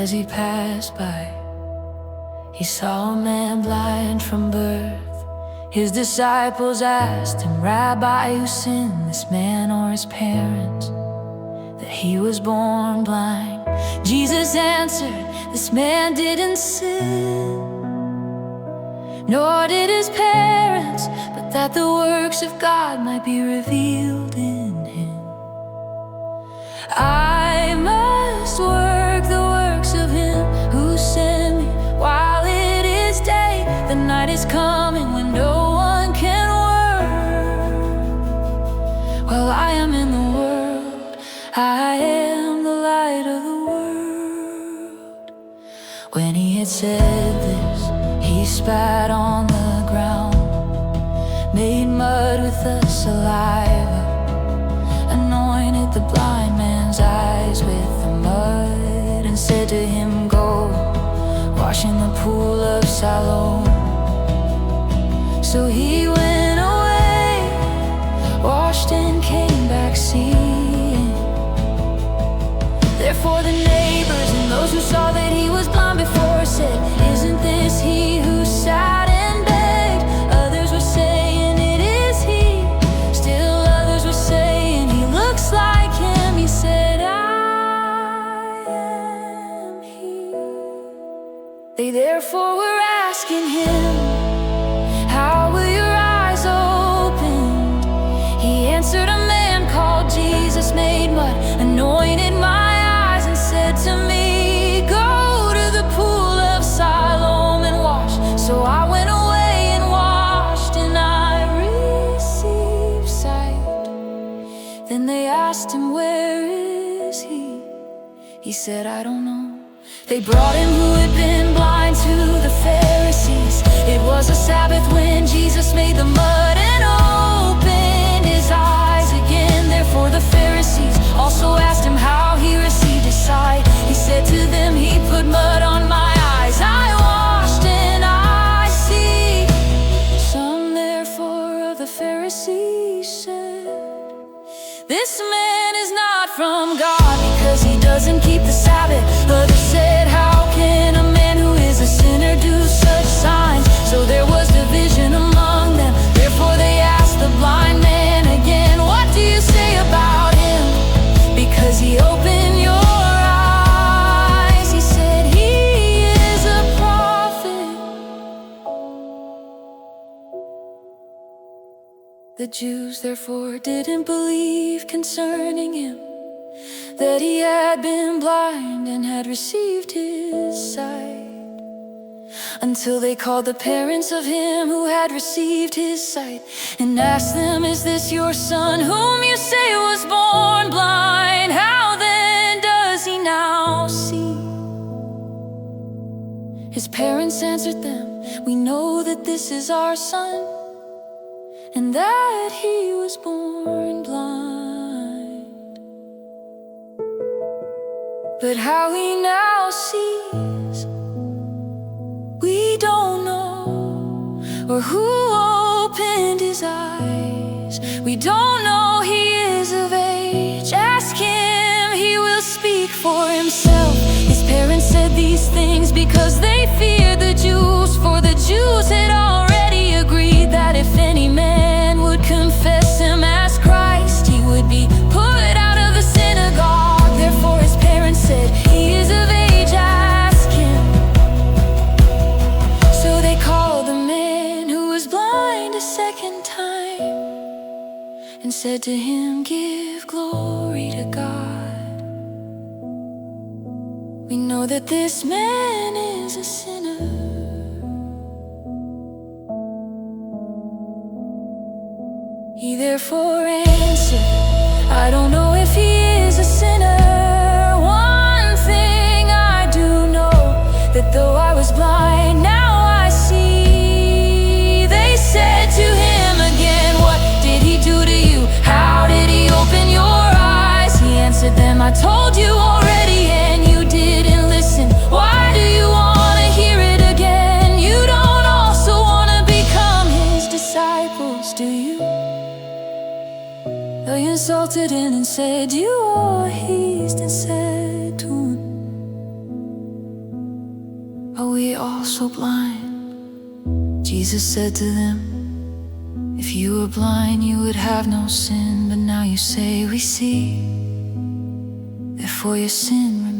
As he passed by, he saw a man blind from birth. His disciples asked him, "Rabbi, who sinned, this man or his parents, that he was born blind?" Jesus answered, "This man didn't sin, nor did his parents, but that the works of God might be revealed in him. I must work the works of him who sent me while it is day. The night is coming when no one can work. While I am in the world, I am the light of the world." When he had said this, he spat on the ground, made mud with the saliva, anointed the blind man's eyes with the mud, and said to him, "Go, wash in the pool of Siloam." So he went away, washed and came back seeing. Therefore the neighbors and those who saw that he was blind before said, "Isn't this he who sat and begged?" Others were saying, "It is he." Still others were saying, "He looks like him." He said, "I am he." They therefore were asking him, "How were your eyes opened?" He answered, "A man called Jesus made mud, anointed my eyes, and said to me, 'Go to the pool of Siloam and wash.' So I went away and washed, and I received sight." Then they asked him, "Where is he?" He said, "I don't know." They brought him who had been blind to the Pharisees. It was a Sabbath when Jesus made the mud and opened his eyes again. Therefore the Pharisees also asked him how he received his sight. He said to them, "He put mud on my eyes, I washed, and I see." Some therefore of the Pharisees said, "This man is not from God, because he doesn't keep the Sabbath." Others said, "How can a man who is a sinner do such signs?" So there was division among them. Therefore they asked the blind man again, "What do you say about him? Because he opened your eyes." He said, "He is a prophet." The Jews therefore didn't believe concerning him, that he had been blind and had received his sight, until they called the parents of him who had received his sight and asked them, "Is this your son, whom you say was born blind? How then does he now see?" His parents answered them, "We know that this is our son, and that he was born blind. But how he now sees, we don't know, or who opened his eyes. We don't know he is of age. Ask him, he will speak for himself." His parents said these things because they feared the Jews, for the Jews had already agreed that if any man would confess him as Christ, he would be put out of the synagogue. Therefore his parents said, "He is of age, ask him." So they called the man who was blind a second time and said to him, "Give glory to God. We know that this man is a sinner." He therefore answered, "I don't know if he is a sinner. One thing I do know, that though I was blind, now I see." They said to him again, "What did he do to you? How did he open your eyes?" He answered them, "I told you already, and you didn't listen. Why do you want to hear it again? You don't also want to become his disciples, do you?" They insulted him and said, "You are he," and said to him, Are we all so blind? Jesus said to them, if you were blind, you would have no sin. But now you say we see, therefore your sin remains.